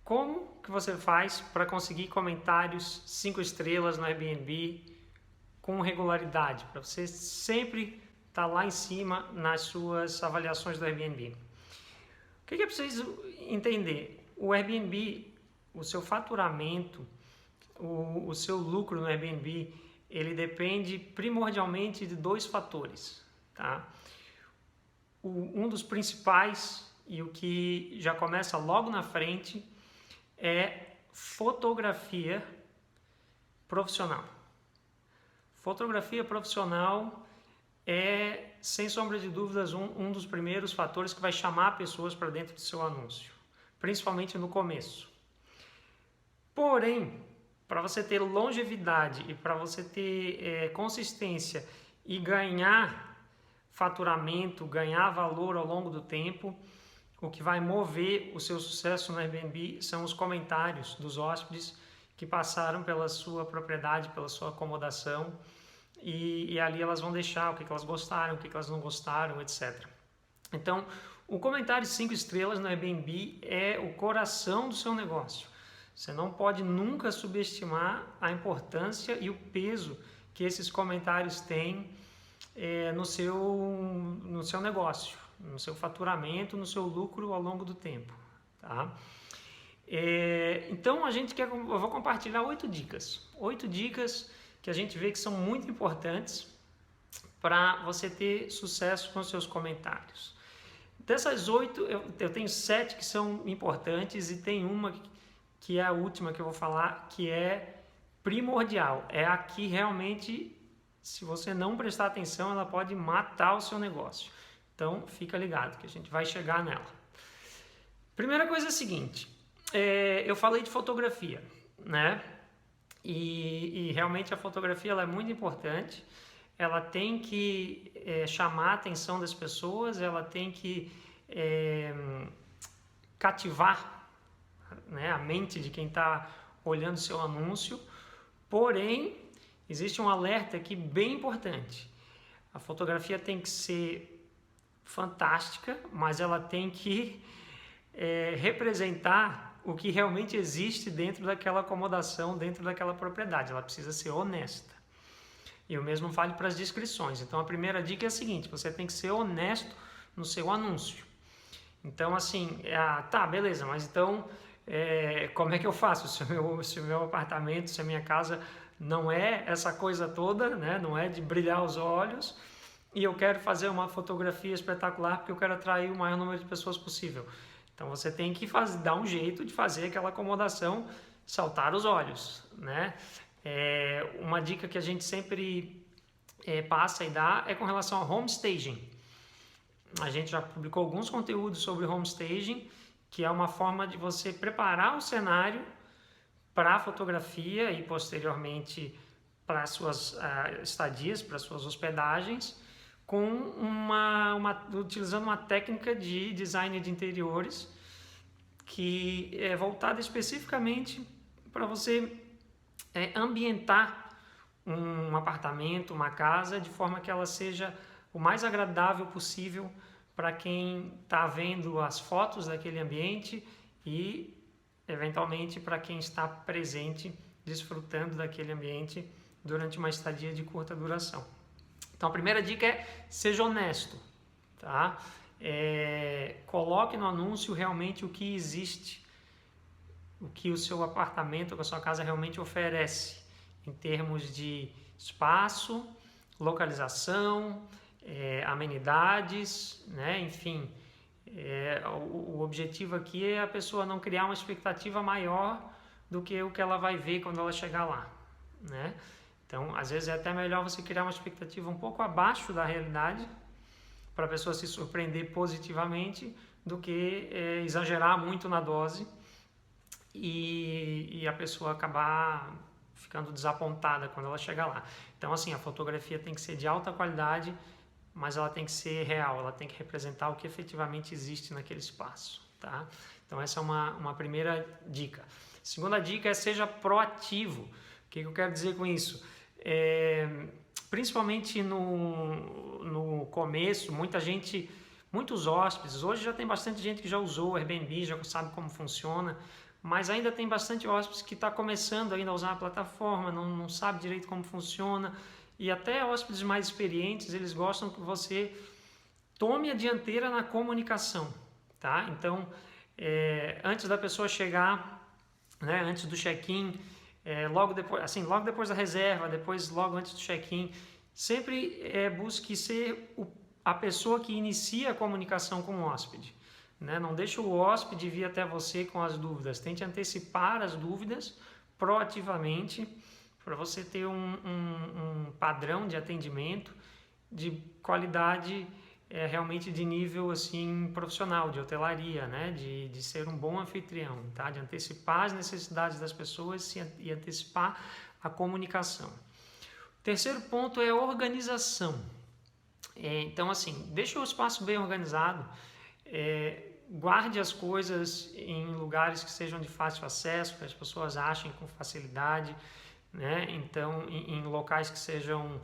Como que você faz para conseguir comentários 5 estrelas no Airbnb com regularidade? Para você sempre estar lá em cima nas suas avaliações do Airbnb. O que é preciso entender? O Airbnb, o seu faturamento, o seu lucro no Airbnb, ele depende primordialmente de 2 fatores, tá? Um dos principais e o que já começa logo na frente é fotografia profissional. Fotografia profissional é, sem sombra de dúvidas, um dos primeiros fatores que vai chamar pessoas para dentro do seu anúncio, principalmente no começo. Porém, para você ter longevidade e para você ter consistência e ganhar faturamento, ganhar valor ao longo do tempo, o que vai mover o seu sucesso no Airbnb são os comentários dos hóspedes que passaram pela sua propriedade, pela sua acomodação, e ali elas vão deixar o que elas gostaram, o que elas não gostaram, etc. Então, o comentário 5 estrelas no Airbnb é o coração do seu negócio. Você não pode nunca subestimar a importância e o peso que esses comentários têm no seu negócio, no seu faturamento, no seu lucro ao longo do tempo, tá? Então eu vou compartilhar 8 dicas. 8 dicas que a gente vê que são muito importantes para você ter sucesso com os seus comentários. Dessas 8, eu tenho 7 que são importantes e tem uma que é a última que eu vou falar, que é primordial. É a que realmente, se você não prestar atenção, ela pode matar o seu negócio. Então, fica ligado que a gente vai chegar nela. Primeira coisa é a seguinte, eu falei de fotografia, né? E realmente a fotografia ela é muito importante. Ela tem que chamar a atenção das pessoas, ela tem que cativar, né, a mente de quem está olhando o seu anúncio. Porém, existe um alerta aqui bem importante. A fotografia tem que ser fantástica, mas ela tem que representar o que realmente existe dentro daquela acomodação, dentro daquela propriedade. Ela precisa ser honesta. E o mesmo vale para as descrições. Então, a primeira dica é a seguinte, você tem que ser honesto no seu anúncio. Então, assim, tá, beleza, mas então, como é que eu faço? Se o meu apartamento, se a minha casa não é essa coisa toda, né? Não é de brilhar os olhos, e eu quero fazer uma fotografia espetacular porque eu quero atrair o maior número de pessoas possível. Então, você tem que dar um jeito de fazer aquela acomodação saltar os olhos, né? Uma dica que a gente sempre passa e dá é com relação ao home staging. A gente já publicou alguns conteúdos sobre home staging, que é uma forma de você preparar o cenário para a fotografia e posteriormente para as suas estadias, para as suas hospedagens, utilizando uma técnica de design de interiores que é voltada especificamente para você ambientar um apartamento, uma casa, de forma que ela seja o mais agradável possível para quem está vendo as fotos daquele ambiente e, eventualmente, para quem está presente, desfrutando daquele ambiente durante uma estadia de curta duração. Então, a primeira dica é seja honesto, tá? Coloque no anúncio realmente o que existe, o que o seu apartamento ou a sua casa realmente oferece em termos de espaço, localização, amenidades, né? Enfim, o objetivo aqui é a pessoa não criar uma expectativa maior do que o que ela vai ver quando ela chegar lá, né? Então, às vezes é até melhor você criar uma expectativa um pouco abaixo da realidade para a pessoa se surpreender positivamente do que exagerar muito na dose e a pessoa acabar ficando desapontada quando ela chegar lá. Então, assim, a fotografia tem que ser de alta qualidade, mas ela tem que ser real, ela tem que representar o que efetivamente existe naquele espaço, tá? Então, essa é uma primeira dica. Segunda dica é seja proativo. O que eu quero dizer com isso? Principalmente no começo, muitos hóspedes, hoje já tem bastante gente que já usou o Airbnb, já sabe como funciona, mas ainda tem bastante hóspedes que está começando ainda a usar a plataforma, não sabe direito como funciona, e até hóspedes mais experientes, eles gostam que você tome a dianteira na comunicação, tá? Então, antes da pessoa chegar, né, antes do check-in, logo depois da reserva, logo antes do check-in, sempre busque ser a pessoa que inicia a comunicação com o hóspede, né? Não deixe o hóspede vir até você com as dúvidas, tente antecipar as dúvidas proativamente, para você ter um padrão de atendimento de qualidade, realmente de nível assim profissional, de hotelaria, né? De ser um bom anfitrião, tá? De antecipar as necessidades das pessoas e antecipar a comunicação. O terceiro ponto é a organização. Então, assim, deixa o espaço bem organizado, guarde as coisas em lugares que sejam de fácil acesso, que as pessoas achem com facilidade, né? Então, em locais que sejam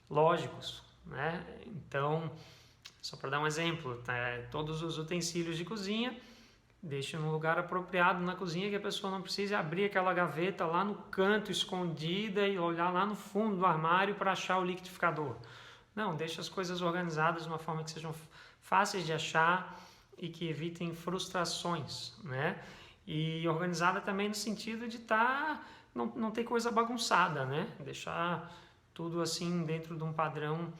lógicos, né? Então, só para dar um exemplo, tá? Todos os utensílios de cozinha, deixe num lugar apropriado na cozinha, que a pessoa não precise abrir aquela gaveta lá no canto escondida e olhar lá no fundo do armário para achar o liquidificador. Não, deixe as coisas organizadas de uma forma que sejam fáceis de achar e que evitem frustrações, né? E organizada também no sentido de não ter coisa bagunçada, né? Deixar tudo assim dentro de um padrão,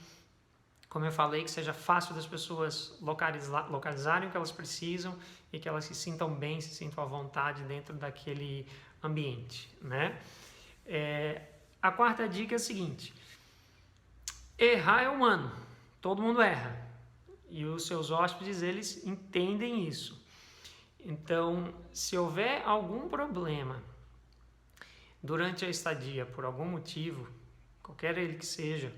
como eu falei, que seja fácil das pessoas localizarem o que elas precisam e que elas se sintam bem, se sintam à vontade dentro daquele ambiente, né? A quarta dica é a seguinte: errar é humano, todo mundo erra, e os seus hóspedes, eles entendem isso. Então, se houver algum problema durante a estadia, por algum motivo, qualquer ele que seja,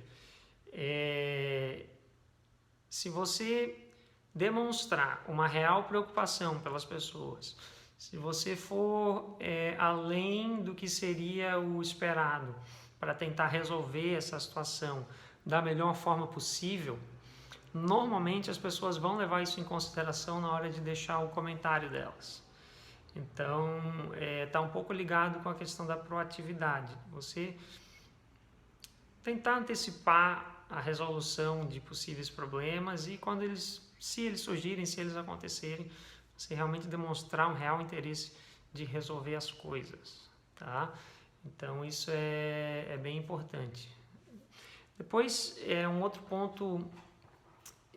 se você demonstrar uma real preocupação pelas pessoas, se você for além do que seria o esperado para tentar resolver essa situação da melhor forma possível, normalmente as pessoas vão levar isso em consideração na hora de deixar o comentário delas. Então, está um pouco ligado com a questão da proatividade. Você tentar antecipar a resolução de possíveis problemas e se eles surgirem, se eles acontecerem, você realmente demonstrar um real interesse de resolver as coisas, tá? Então, isso é bem importante. Depois, um outro ponto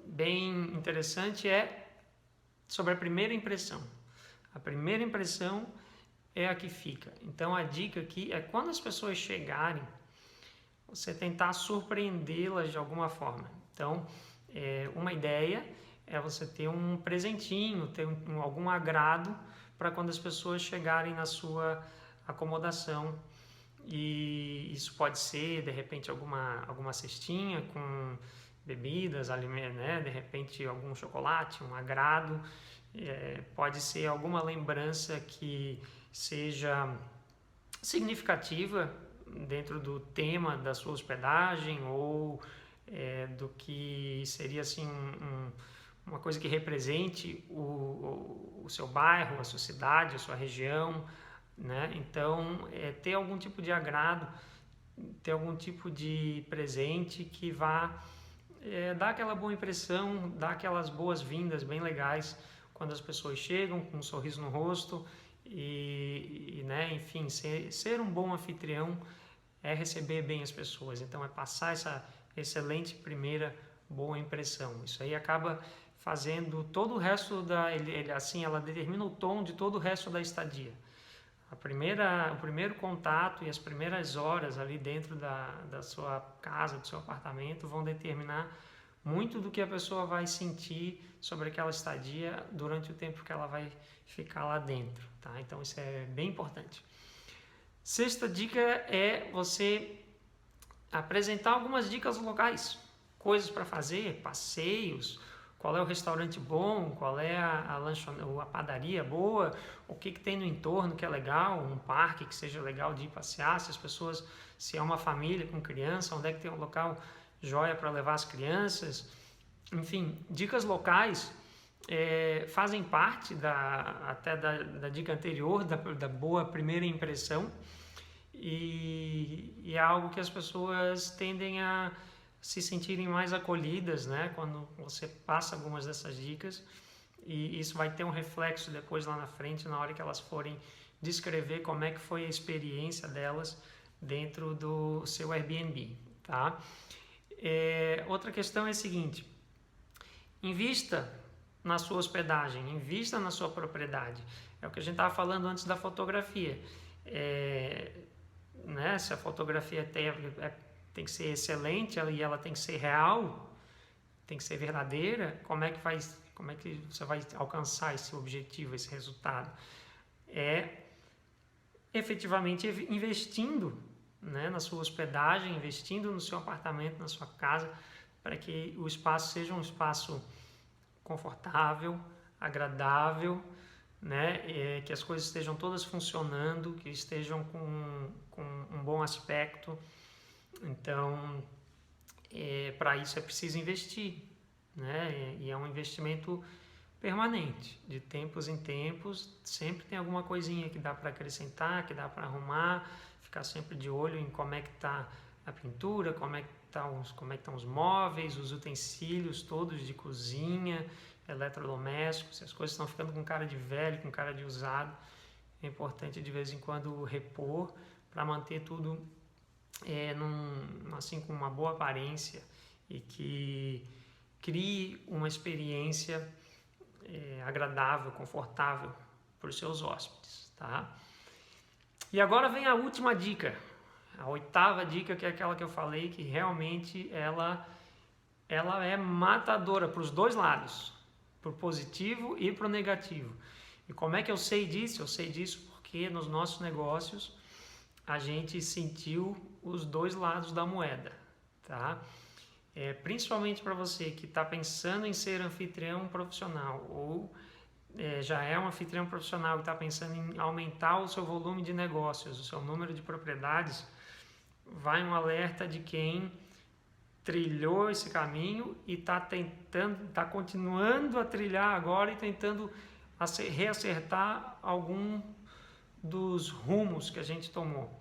bem interessante é sobre a primeira impressão. A primeira impressão é a que fica. Então, a dica aqui é quando as pessoas chegarem, você tentar surpreendê-las de alguma forma. Então, uma ideia é você ter um presentinho, ter algum agrado para quando as pessoas chegarem na sua acomodação. E isso pode ser, de repente, alguma cestinha com bebidas, alimentos, né? De repente, algum chocolate, um agrado. Pode ser alguma lembrança que seja significativa dentro do tema da sua hospedagem ou do que seria assim uma coisa que represente o seu bairro, a sua cidade, a sua região, né? Então, ter algum tipo de agrado, ter algum tipo de presente que vá dar aquela boa impressão, dar aquelas boas-vindas bem legais quando as pessoas chegam com um sorriso no rosto né, enfim, ser um bom anfitrião é receber bem as pessoas. Então, é passar essa excelente primeira boa impressão. Isso aí acaba fazendo todo o resto ela determina o tom de todo o resto da estadia. O primeiro contato e as primeiras horas ali dentro da sua casa, do seu apartamento, vão determinar muito do que a pessoa vai sentir sobre aquela estadia durante o tempo que ela vai ficar lá dentro, tá? Então, isso é bem importante. Sexta dica é você apresentar algumas dicas locais, coisas para fazer, passeios, qual é o restaurante bom, qual é a padaria boa, o que tem no entorno que é legal, um parque que seja legal de ir passear, se é uma família com criança, onde é que tem um local joia para levar as crianças. Enfim, dicas locais fazem parte até da dica anterior, da boa primeira impressão, e é algo que as pessoas tendem a se sentirem mais acolhidas, né, quando você passa algumas dessas dicas, e isso vai ter um reflexo depois lá na frente, na hora que elas forem descrever como é que foi a experiência delas dentro do seu Airbnb, tá? Outra questão é a seguinte: invista na sua hospedagem, invista na sua propriedade. É o que a gente estava falando antes da fotografia. Né, se a fotografia tem que ser excelente e ela tem que ser real, tem que ser verdadeira, como é que você vai alcançar esse objetivo, esse resultado? Efetivamente investindo, né, na sua hospedagem, investindo no seu apartamento, na sua casa, para que o espaço seja um espaço confortável, agradável, né, que as coisas estejam todas funcionando, que estejam com um bom aspecto. Então, para isso é preciso investir, né, e é um investimento permanente, de tempos em tempos, sempre tem alguma coisinha que dá para acrescentar, que dá para arrumar, ficar sempre de olho em como é que está a pintura, como é que estão os móveis, os utensílios todos de cozinha, eletrodomésticos, se as coisas estão ficando com cara de velho, com cara de usado, é importante de vez em quando repor, para manter tudo assim, com uma boa aparência e que crie uma experiência agradável, confortável para os seus hóspedes, tá? E agora vem a última dica, a 8ª dica, que é aquela que eu falei, que realmente ela é matadora para os dois lados, para o positivo e para o negativo. E como é que eu sei disso? Eu sei disso porque nos nossos negócios a gente sentiu os dois lados da moeda, tá? Principalmente para você que está pensando em ser anfitrião profissional ou já é um anfitrião profissional e está pensando em aumentar o seu volume de negócios, o seu número de propriedades, vai um alerta de quem trilhou esse caminho e está continuando a trilhar agora e tentando reacertar algum dos rumos que a gente tomou.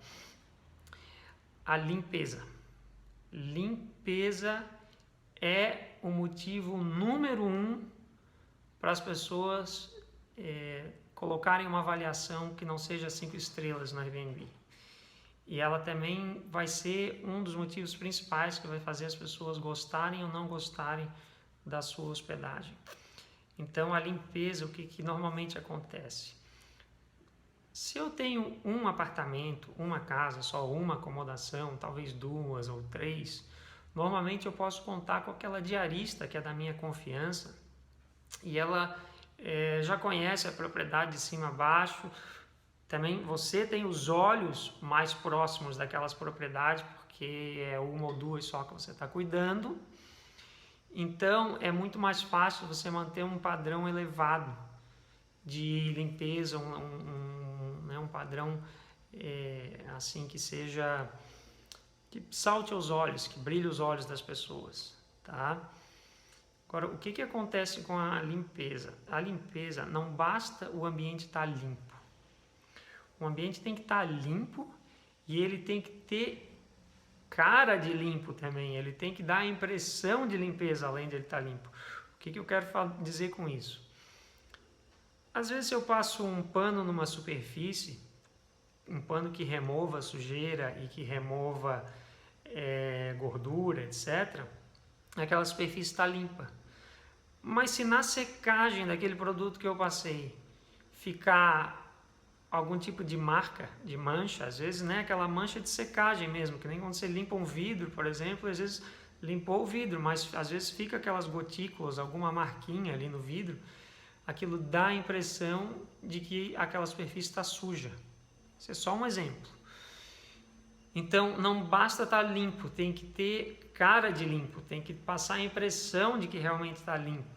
A limpeza. Limpeza é o motivo número 1 para as pessoas colocarem uma avaliação que não seja 5 estrelas no Airbnb. E ela também vai ser um dos motivos principais que vai fazer as pessoas gostarem ou não gostarem da sua hospedagem. Então, a limpeza, o que normalmente acontece? Se eu tenho um apartamento, uma casa, só uma acomodação, talvez 2 ou 3, normalmente eu posso contar com aquela diarista que é da minha confiança e ela já conhece a propriedade de cima a baixo. Também você tem os olhos mais próximos daquelas propriedades, porque é 1 ou 2 só que você está cuidando. Então, é muito mais fácil você manter um padrão elevado de limpeza, um padrão assim que seja, que salte aos olhos, que brilhe os olhos das pessoas, tá? Agora, o que acontece com a limpeza? A limpeza, não basta o ambiente estar limpo. O ambiente tem que estar limpo e ele tem que ter cara de limpo também. Ele tem que dar a impressão de limpeza além de ele estar limpo. O que eu quero dizer com isso? Às vezes eu passo um pano numa superfície, um pano que remova sujeira e que remova gordura, etc. Aquela superfície está limpa. Mas se na secagem daquele produto que eu passei ficar algum tipo de marca, de mancha, às vezes, né, aquela mancha de secagem mesmo, que nem quando você limpa um vidro, por exemplo, às vezes limpou o vidro, mas às vezes fica aquelas gotículas, alguma marquinha ali no vidro, aquilo dá a impressão de que aquela superfície está suja. Isso é só um exemplo. Então, não basta estar limpo, tem que ter cara de limpo, tem que passar a impressão de que realmente está limpo.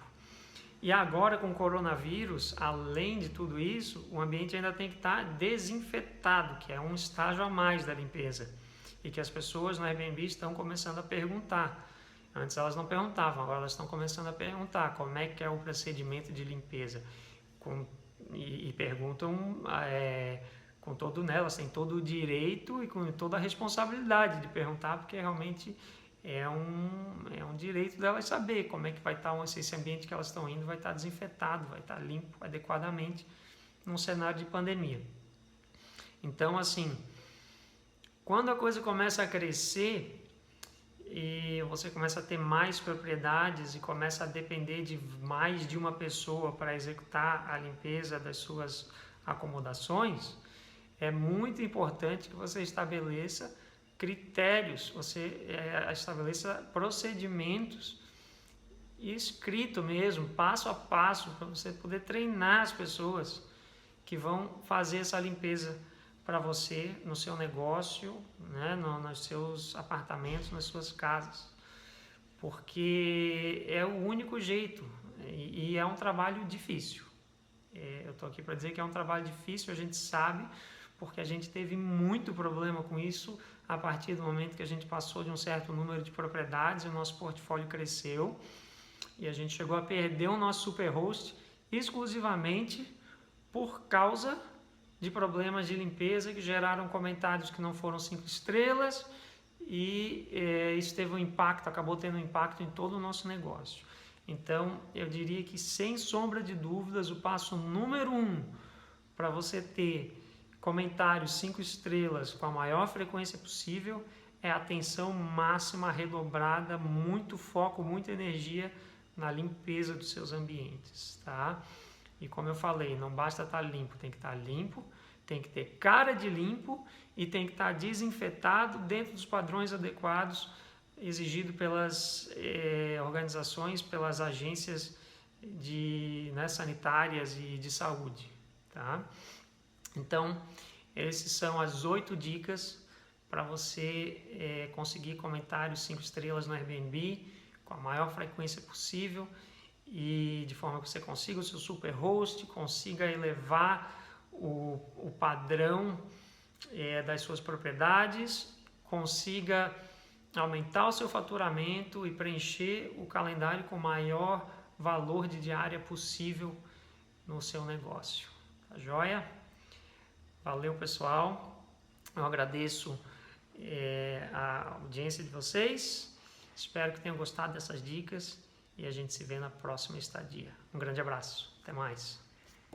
E agora, com o coronavírus, além de tudo isso, o ambiente ainda tem que estar desinfetado, que é um estágio a mais da limpeza. E que as pessoas no Airbnb estão começando a perguntar. Antes elas não perguntavam, agora elas estão começando a perguntar como é que é o procedimento de limpeza. E perguntam com todo, né, elas têm todo o direito e com toda a responsabilidade de perguntar, porque realmente é um direito delas saber como é que vai estar esse ambiente que elas estão indo, vai estar desinfetado, vai estar limpo adequadamente num cenário de pandemia. Então, assim, quando a coisa começa a crescer e você começa a ter mais propriedades e começa a depender de mais de uma pessoa para executar a limpeza das suas acomodações, é muito importante que você estabeleça critérios, você estabeleça procedimentos escrito mesmo, passo a passo, para você poder treinar as pessoas que vão fazer essa limpeza para você no seu negócio, né, nos seus apartamentos, nas suas casas, porque é o único jeito e é um trabalho difícil. Eu estou aqui para dizer que é um trabalho difícil, a gente sabe, porque a gente teve muito problema com isso a partir do momento que a gente passou de um certo número de propriedades e o nosso portfólio cresceu e a gente chegou a perder o nosso superhost exclusivamente por causa de problemas de limpeza que geraram comentários que não foram 5 estrelas e isso teve um impacto, acabou tendo um impacto em todo o nosso negócio. Então, eu diria que sem sombra de dúvidas, o passo número 1 para você ter comentários 5 estrelas com a maior frequência possível é atenção máxima redobrada, muito foco, muita energia na limpeza dos seus ambientes, tá? E como eu falei, não basta estar limpo, tem que estar limpo, tem que ter cara de limpo e tem que estar desinfetado dentro dos padrões adequados exigidos pelas organizações, pelas agências sanitárias e de saúde, tá? Então, essas são as 8 dicas para você conseguir comentários 5 estrelas no Airbnb com a maior frequência possível e de forma que você consiga o seu superhost, consiga elevar o padrão das suas propriedades, consiga aumentar o seu faturamento e preencher o calendário com o maior valor de diária possível no seu negócio. Tá joia? Valeu, pessoal. Eu agradeço a audiência de vocês. Espero que tenham gostado dessas dicas e a gente se vê na próxima estadia. Um grande abraço. Até mais.